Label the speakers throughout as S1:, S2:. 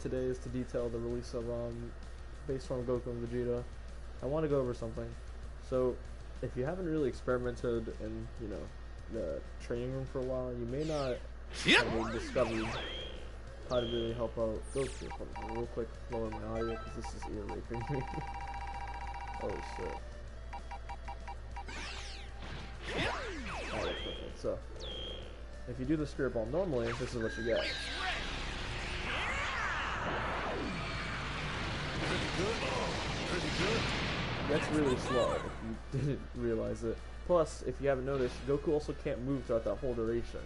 S1: today is to detail the release of base form Goku and Vegeta. I want to go over something. So, if you haven't really experimented in, the training room for a while, you may not have discovered how to really help out Goku. Real quick, lower my audio because this is ear raping me. Oh shit. Alright, perfect. So, if you do the Spirit Bomb normally, this is what you get. That's really slow if you didn't realize it. Plus, if you haven't noticed, Goku also can't move throughout that whole duration.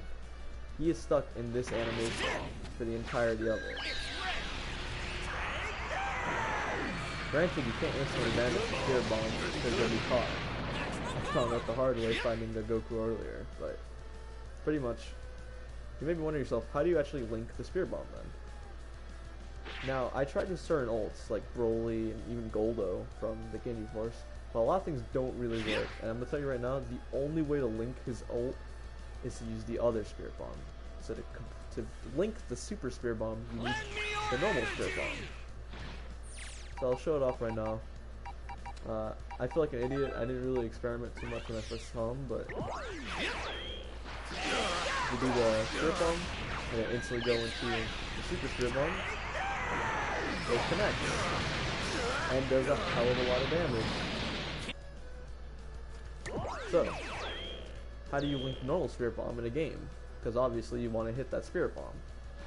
S1: He is stuck in this animation for the entirety of it. Granted, you can't instantly banish the Spirit Bomb because you'll be caught. I found out the hard way finding the Goku earlier, but pretty much, you may be wondering yourself, how do you actually link the Spirit Bomb then? Now, I tried with certain ults, like Broly and even Goldo from the Ginyu Force, but a lot of things don't really work, and I'm going to tell you right now, the only way to link his ult is to use the other Spirit Bomb. So to link the Super Spirit Bomb, you need the normal Spirit Bomb. So I'll show it off right now. I feel like an idiot, I didn't really experiment too much when I first saw him, but you do the Spirit Bomb, and it instantly go into the Super Spirit Bomb. It connects and does a hell of a lot of damage. So, how do you link normal Spirit Bomb in a game? Because obviously you want to hit that Spirit Bomb.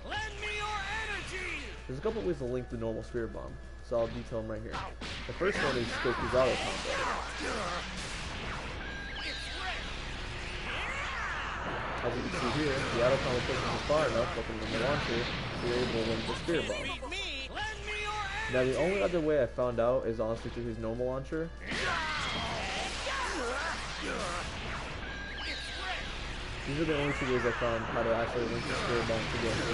S2: Lend me your energy!
S1: There's a couple ways to link the normal Spirit Bomb, so I'll detail them right here. The first one is Goku's auto combo. As you can see here, the auto combo pushes you far enough, like in the launcher, so you're able to link the Spirit Bomb. Now the only other way I found out is honestly through his normal launcher. These are the only two ways I found how to actually link the Spirit Bomb together.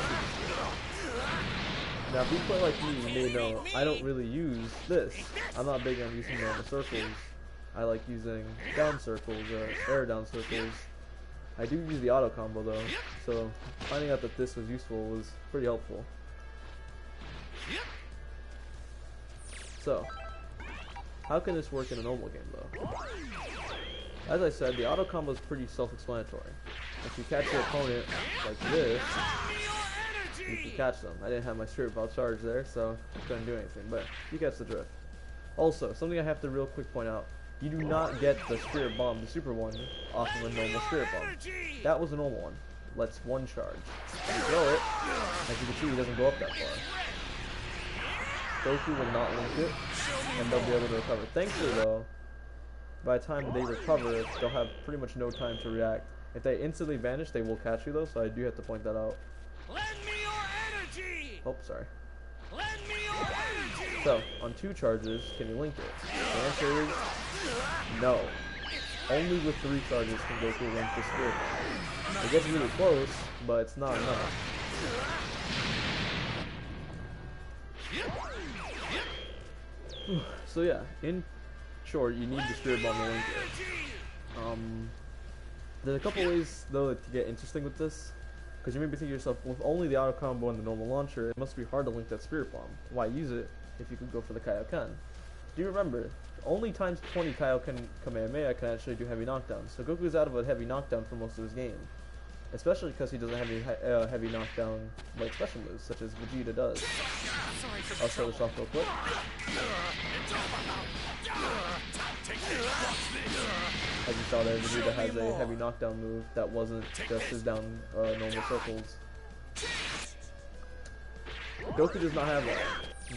S1: Now if you play like me, you may know I don't really use this. I'm not big on using normal circles. I like using down circles or air down circles. I do use the auto combo though, so finding out that this was useful was pretty helpful. So, how can this work in a normal game though? As I said, the auto combo is pretty self-explanatory. If you catch your opponent like this, you can catch them. I didn't have my Spirit Ball charge there, so I couldn't do anything, but you catch the drift. Also, something I have to real quick point out, you do not get the Spirit Bomb, the Super one, off of a normal Spirit Bomb. That was a normal one. Let's one charge. You throw it, as you can see, he doesn't go up that far. Goku will not link it, and they'll be able to recover. Thankfully though, by the time they recover, they'll have pretty much no time to react. If they instantly vanish, they will catch you though, so I do have to point that out.
S2: Lend me your energy!
S1: Oh, sorry.
S2: Lend me your energy!
S1: So, on 2 charges, can you link it? The answer is no. Only with 3 charges can Goku link the Spirit Bomb. It gets really close, but it's not enough. So yeah, in short, you need the Spirit Bomb to link it. There's a couple ways though to get interesting with this, because you may be thinking to yourself, with only the auto combo and the normal launcher, it must be hard to link that Spirit Bomb. Why use it if you could go for the Kaioken? Do you remember, only times 20 Kaioken Kamehameha can actually do heavy knockdown, so Goku's out of a heavy knockdown for most of his game. Especially because he doesn't have any heavy knockdown like special moves, such as Vegeta does. I'll show this off real quick. As you saw there, Vegeta has a heavy knockdown move that wasn't just his down normal circles. Goku does not have that.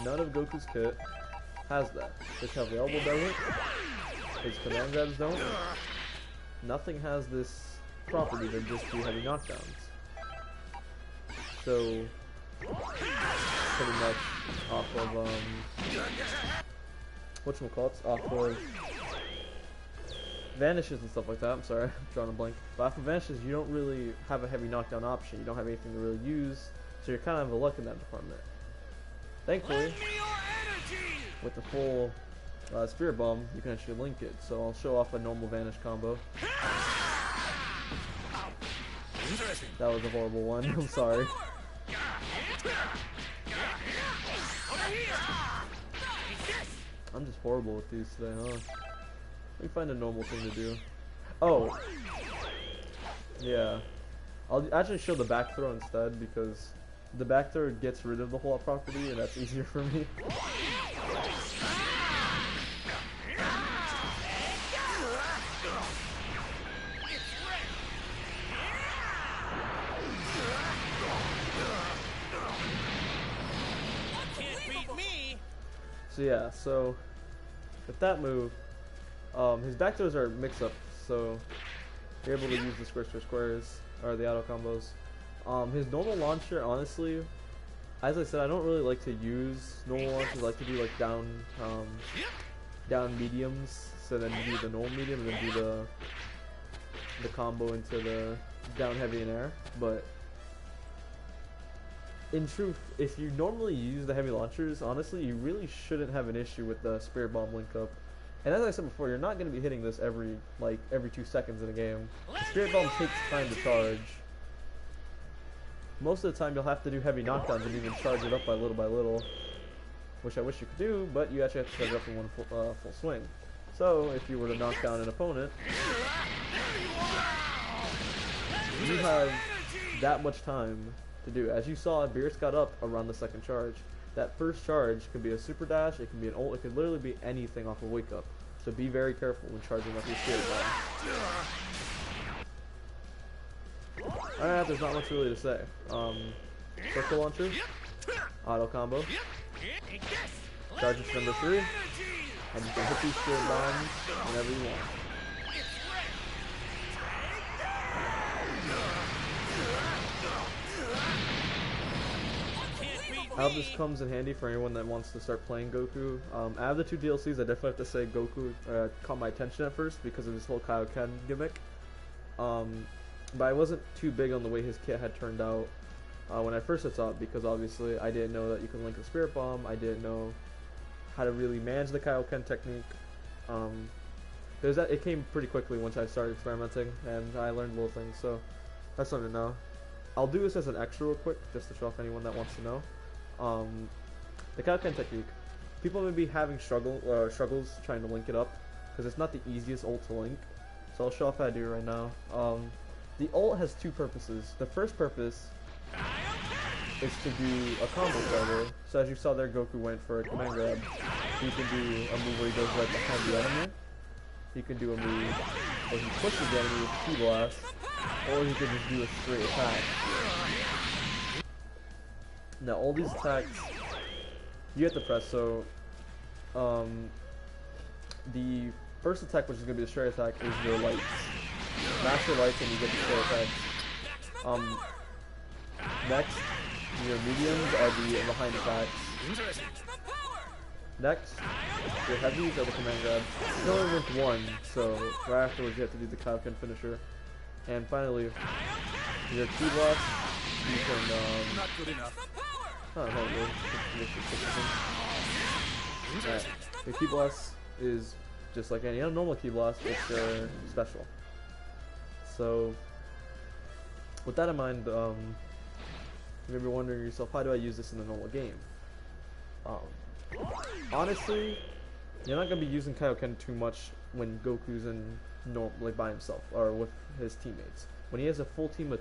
S1: None of Goku's kit has that. His heavy elbow doesn't. His command grabs don't. Nothing has this property to just do heavy knockdowns. So, pretty much off of, whatchamacallits, off of vanishes and stuff like that. I'm sorry, I'm drawing a blank. But off of vanishes, you don't really have a heavy knockdown option. You don't have anything to really use, so you're kind of a luck in that department. Thankfully, with the full Spirit Bomb, you can actually link it. So I'll show off a normal vanish combo. That was a horrible one. I'm sorry. I'm just horrible with these today, huh? Let me find a normal thing to do. Oh. Yeah. I'll actually show the back throw instead because the back throw gets rid of the whole property and that's easier for me. So yeah, so with that move, his back throws are mix-up, so you're able to use the squares for squares, or the auto combos. His normal launcher, honestly, as I said, I don't really like to use normal launchers. I like to do like down mediums, so then you do the normal medium and then do the combo into the down heavy in air. But in truth, if you normally use the heavy launchers, honestly, you really shouldn't have an issue with the Spirit Bomb link up. And as I said before, you're not going to be hitting this every 2 seconds in a game. The Spirit Bomb takes time to charge. Most of the time, you'll have to do heavy knockdowns and even charge it up by little, which I wish you could do, but you actually have to charge it up in one full swing. So, if you were to knock down an opponent, you have that much time to do. As you saw, Beerus got up around the second charge. That first charge could be a super dash, it can be an ult, it could literally be anything off of wake up. So be very careful when charging up your Spirit Bomb. Alright, there's not much really to say. Circle launcher, auto combo, charge into number 3, and you can hit these Spirit Bombs whenever you want. How this comes in handy for anyone that wants to start playing Goku. Out of the 2 DLCs, I definitely have to say Goku caught my attention at first because of his whole Kaioken gimmick. But I wasn't too big on the way his kit had turned out when I first saw it because obviously I didn't know that you can link a Spirit Bomb. I didn't know how to really manage the Kaioken technique. It came pretty quickly once I started experimenting and I learned little things, so that's something to know. I'll do this as an extra real quick just to show off anyone that wants to know. The Kaioken technique. People may be having struggles trying to link it up because it's not the easiest ult to link. So I'll show off how I do it right now. The ult has 2 purposes. The first purpose is to do a combo starter. So as you saw there, Goku went for a command grab. You can do a move where he goes right behind the enemy. You can do a move where he pushes the enemy with Ki Blast, or he can just do a straight attack. Now all these attacks, you have to press, so the first attack, which is going to be the straight attack, is your lights. Mash your lights and you get the straight attacks. Next, your mediums are the behind attacks. Next, your heavies are the command grabs. You only link 1, so right afterwards you have to do the Kaioken finisher. And finally, your Ki Blast, you can
S2: Not good enough.
S1: Alright, the Ki Blast is just like any other normal Ki Blast, it's your special. So, with that in mind, you may be wondering yourself, how do I use this in the normal game? Honestly, you're not going to be using Kaioken too much when Goku's by himself, or with his teammates. When he has a full team of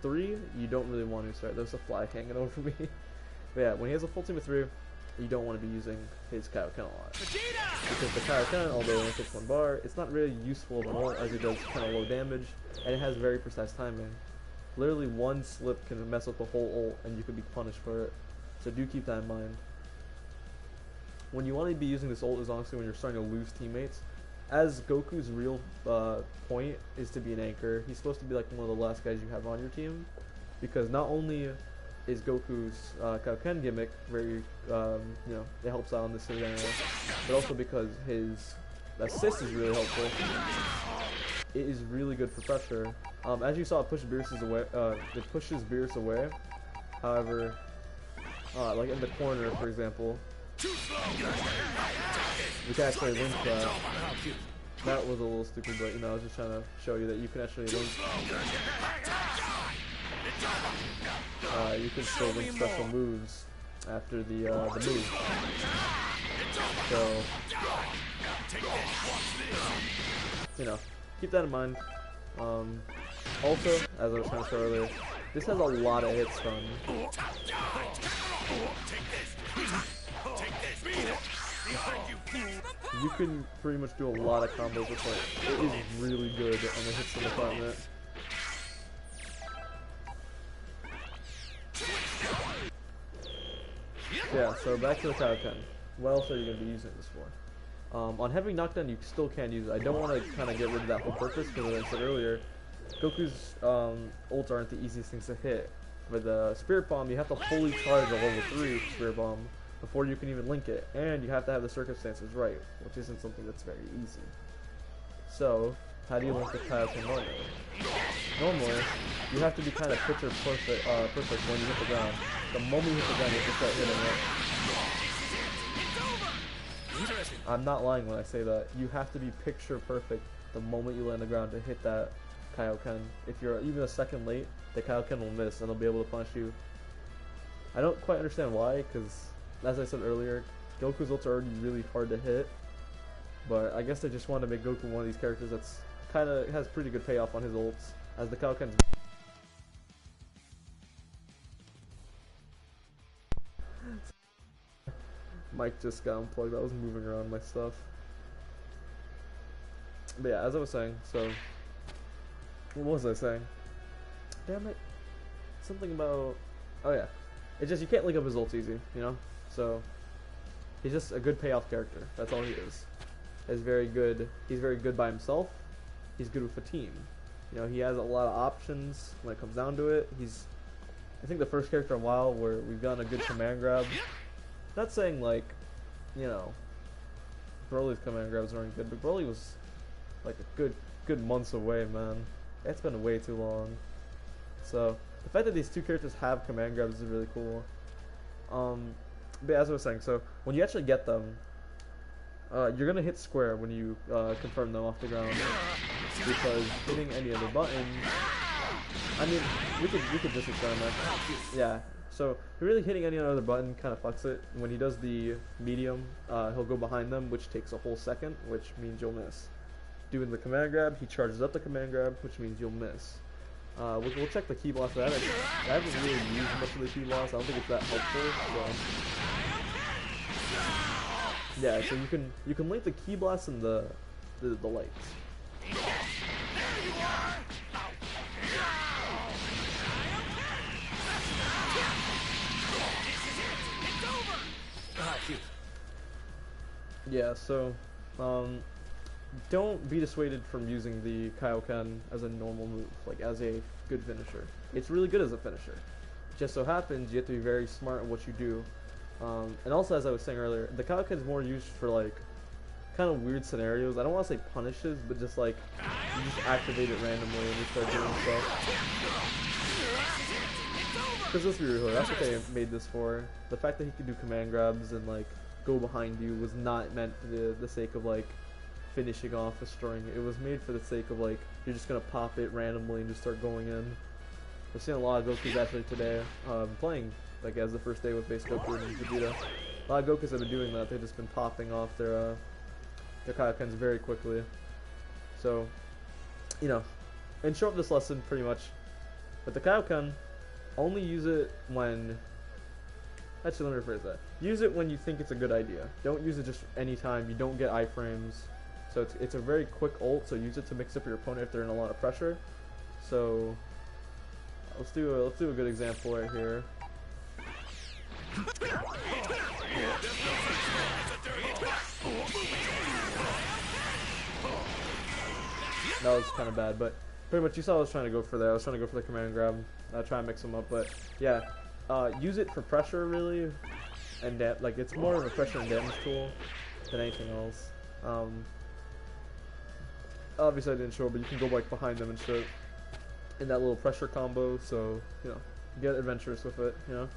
S1: 3, you don't really want to start. There's a fly hanging over me. But yeah, when he has a full team of 3, you don't want to be using his Kaioken a lot. Because the Kaioken, although it only takes 1 bar, it's not really useful of an ult as it does kind of low damage, and it has very precise timing. Literally 1 slip can mess up the whole ult, and you could be punished for it. So do keep that in mind. When you want to be using this ult is honestly when you're starting to lose teammates. As Goku's real point is to be an anchor, he's supposed to be like one of the last guys you have on your team, because not only is Goku's Kaioken gimmick very, it helps out in this scenario, but also because his assist is really helpful. It is really good for pressure. As you saw, it pushes Beerus away. However, like in the corner, for example, we can actually link that. That was a little stupid, but I was just trying to show you that you can actually link. You can still link special moves after the move. So, you know, keep that in mind. Also, as I was trying to show earlier, this has a lot of hit stun. You can pretty much do a lot of combos with it. It is really good on the hit stun department. Yeah, so back to the Kaioken. What else are you going to be using this for? On heavy knockdown, you still can use it. I don't want to kind of get rid of that whole purpose because, as I said earlier, Goku's ults aren't the easiest things to hit. With the Spirit Bomb, you have to fully charge a level 3 Spirit Bomb before you can even link it, and you have to have the circumstances right, which isn't something that's very easy. So, how do you link the Kaioken normally? Normally, you have to be kind of picture perfect when you hit the ground. The moment you hit the ground, you have to start hitting it. I'm not lying when I say that. You have to be picture perfect the moment you land the ground to hit that Kaioken. If you're even a second late, the Kaioken will miss and they'll be able to punish you. I don't quite understand why, because as I said earlier, Goku's ults are already really hard to hit. But I guess they just want to make Goku one of these characters that's kind of has pretty good payoff on his ults, as the Kaioken's. Mic just got unplugged. I was moving around my stuff. But yeah, as I was saying, so what was I saying? Damn it. Something about, oh yeah. It's just you can't link up his ults easy, you know? So he's just a good payoff character. That's all he is. He's very good by himself. He's good with a team. You know, he has a lot of options when it comes down to it. He's, I think, the first character in a while where we've gotten a good command grab. Not saying like, you know, Broly's command grabs aren't good, but Broly was like a good months away, man. It's been way too long. So the fact that these two characters have command grabs is really cool. But as I was saying, so when you actually get them, you're gonna hit square when you confirm them off the ground, because hitting any other button, I mean, we could just experiment. Yeah. So really hitting any other button kind of fucks it. When he does the medium, he'll go behind them, which takes a whole second, which means you'll miss. Doing the command grab, he charges up the command grab, which means you'll miss. We'll check the key blast for that. I haven't really used much of the key blast. I don't think it's that helpful. So. Yeah, so you can link the key blast and the lights. Yeah, so don't be dissuaded from using the Kaioken as a normal move, like as a good finisher. It's really good as a finisher. It just so happens you have to be very smart in what you do. And also, as I was saying earlier, the Kaioken is more used for like kind of weird scenarios. I don't want to say punishes, but just like you just activate it randomly and you start doing stuff. Because let's be real, that's what they made this for. The fact that he could do command grabs and like go behind you was not meant for the sake of like finishing off a string. It was made for the sake of like you're just gonna pop it randomly and just start going in. I've seen a lot of Gokus actually today playing like as the first day with base Goku and Vegeta. A lot of Gokus have been doing that. They've just been popping off their Kaiokens very quickly. So, you know, in short, this lesson pretty much. But the Kaioken, only use it when. Actually, let me rephrase that. Use it when you think it's a good idea. Don't use it just any time. You don't get iframes. So it's a very quick ult. So use it to mix up your opponent if they're in a lot of pressure. So let's do a good example right here. That was kind of bad, but pretty much you saw I was trying to go for that. I was trying to go for the command grab, try and mix them up, but yeah, use it for pressure really, and like it's more of a pressure and damage tool than anything else. Obviously I didn't show it, but you can go like behind them and shit in that little pressure combo, so you know, get adventurous with it, you know.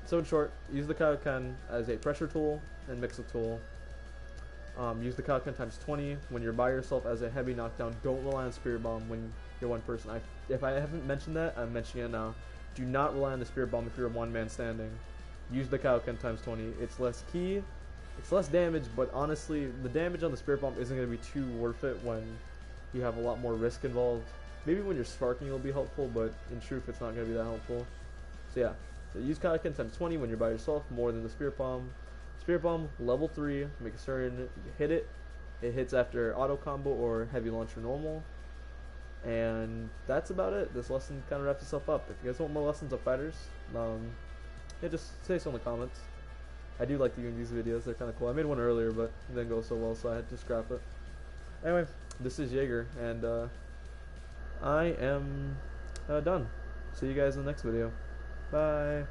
S1: So in short, use the Kaioken as a pressure tool and mix-up tool. Use the Kaioken times 20 when you're by yourself as a heavy knockdown. Don't rely on Spirit Bomb when you're one person. If I haven't mentioned that, I'm mentioning it now. Do not rely on the Spirit Bomb if you're a one-man standing. Use the Kaioken times 20. It's less key, it's less damage, but honestly, the damage on the Spirit Bomb isn't going to be too worth it when you have a lot more risk involved. Maybe when you're sparking it'll be helpful, but in truth it's not going to be that helpful. So yeah, so use Kaioken times 20 when you're by yourself, more than the Spirit Bomb. Spirit Bomb, level 3, make a certain you hit it. It hits after auto combo or heavy launcher normal. And that's about it. This lesson kind of wraps itself up. If you guys want more lessons of fighters, yeah, just say so in the comments. I do like doing these videos, they're kind of cool. I made one earlier, but it didn't go so well, so I had to scrap it. Anyway, this is Jaeger, and I am done. See you guys in the next video. Bye.